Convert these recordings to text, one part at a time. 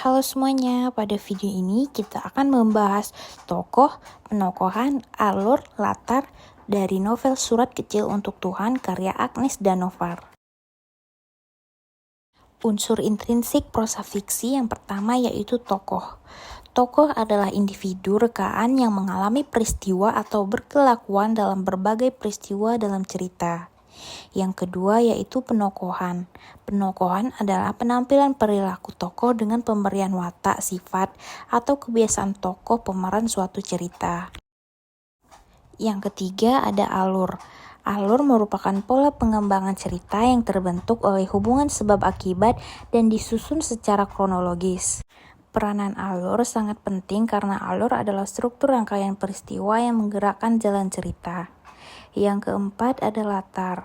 Halo semuanya, pada video ini kita akan membahas tokoh, penokohan, alur, latar dari novel Surat Kecil untuk Tuhan karya Agnes Danovar. Unsur intrinsik prosa fiksi yang pertama yaitu tokoh. Tokoh adalah individu rekaan yang mengalami peristiwa atau berkelakuan dalam berbagai peristiwa dalam cerita. Yang kedua yaitu penokohan. Penokohan adalah penampilan perilaku tokoh dengan pemberian watak, sifat, atau kebiasaan tokoh pemeran suatu cerita. Yang ketiga ada alur. Alur merupakan pola pengembangan cerita yang terbentuk oleh hubungan sebab akibat dan disusun secara kronologis. Peranan alur sangat penting karena alur adalah struktur rangkaian peristiwa yang menggerakkan jalan cerita. Yang keempat ada latar.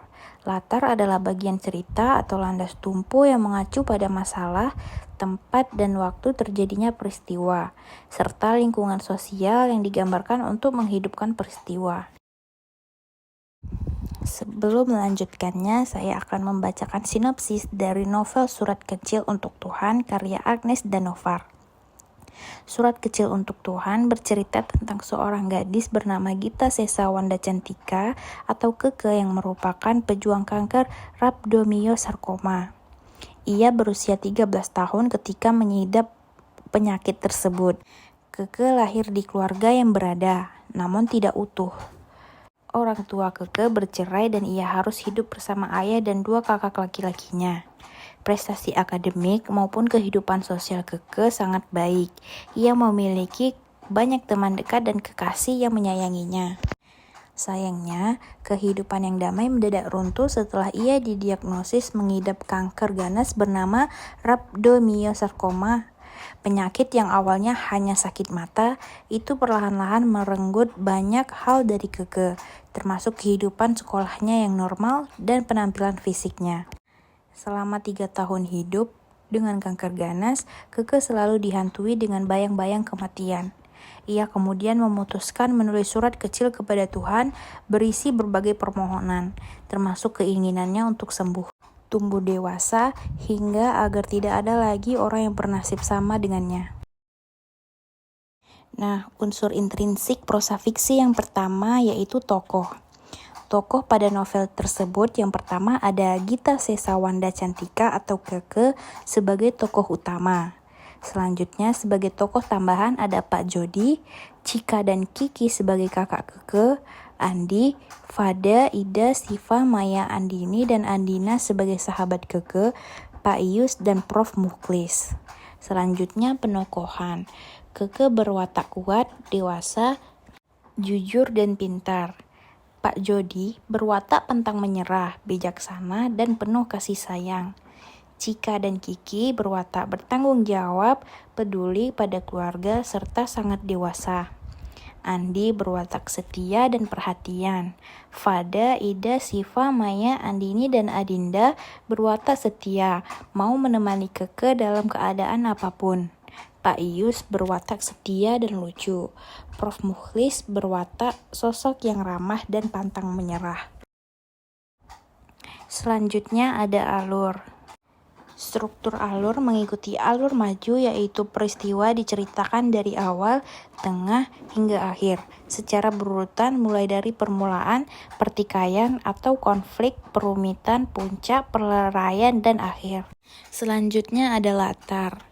Latar adalah bagian cerita atau landas tumpu yang mengacu pada masalah, tempat, dan waktu terjadinya peristiwa, serta lingkungan sosial yang digambarkan untuk menghidupkan peristiwa. Sebelum melanjutkannya, saya akan membacakan sinopsis dari novel Surat Kecil untuk Tuhan karya Agnes Danovar. Surat Kecil untuk Tuhan bercerita tentang seorang gadis bernama Gita Sesawanda Cantika atau Keke yang merupakan pejuang kanker rhabdomyosarcoma. Ia berusia 13 tahun ketika mengidap penyakit tersebut. Keke lahir di keluarga yang berada, namun tidak utuh. Orang tua Keke bercerai dan ia harus hidup bersama ayah dan dua kakak laki-lakinya. Prestasi akademik maupun kehidupan sosial Keke sangat baik. Ia memiliki banyak teman dekat dan kekasih yang menyayanginya. Sayangnya, kehidupan yang damai mendadak runtuh setelah ia didiagnosis mengidap kanker ganas bernama rhabdomyosarcoma. Penyakit yang awalnya hanya sakit mata, itu perlahan-lahan merenggut banyak hal dari Keke, termasuk kehidupan sekolahnya yang normal dan penampilan fisiknya. Selama 3 tahun hidup dengan kanker ganas, Keke selalu dihantui dengan bayang-bayang kematian. Ia kemudian memutuskan menulis surat kecil kepada Tuhan berisi berbagai permohonan, termasuk keinginannya untuk sembuh, tumbuh dewasa, hingga agar tidak ada lagi orang yang bernasib sama dengannya. Nah, unsur intrinsik prosa fiksi yang pertama yaitu tokoh. Tokoh pada novel tersebut yang pertama ada Gita Sesawanda Cantika atau Keke sebagai tokoh utama. Selanjutnya sebagai tokoh tambahan ada Pak Jody, Cika dan Kiki sebagai kakak Keke, Andi, Fada, Ida, Siva, Maya, Andini, dan Andina sebagai sahabat Keke, Pak Ius, dan Prof. Mukhlis. Selanjutnya penokohan. Keke berwatak kuat, dewasa, jujur, dan pintar. Pak Jody berwatak pantang menyerah, bijaksana, dan penuh kasih sayang. Cika dan Kiki berwatak bertanggung jawab, peduli pada keluarga, serta sangat dewasa. Andi berwatak setia dan perhatian. Fada, Ida, Siva, Maya, Andini, dan Adinda berwatak setia, mau menemani Keke dalam keadaan apapun. Pak Ius berwatak setia dan lucu. Prof. Mukhlis berwatak sosok yang ramah dan pantang menyerah. Selanjutnya ada alur. Struktur alur mengikuti alur maju yaitu peristiwa diceritakan dari awal, tengah, hingga akhir secara berurutan mulai dari permulaan, pertikaian atau konflik, perumitan, puncak, perleraian, dan akhir. Selanjutnya ada latar.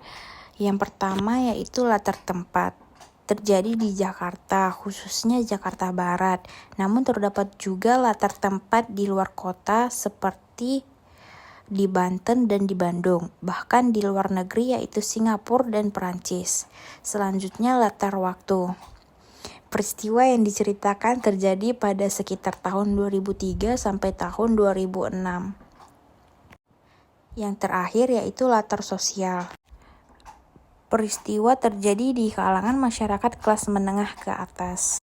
Yang pertama yaitu latar tempat. Terjadi di Jakarta, khususnya Jakarta Barat. Namun terdapat juga latar tempat di luar kota seperti di Banten dan di Bandung, bahkan di luar negeri yaitu Singapura dan Perancis. Selanjutnya latar waktu. Peristiwa yang diceritakan terjadi pada sekitar tahun 2003 sampai tahun 2006. Yang terakhir yaitu latar sosial. Peristiwa terjadi di kalangan masyarakat kelas menengah ke atas.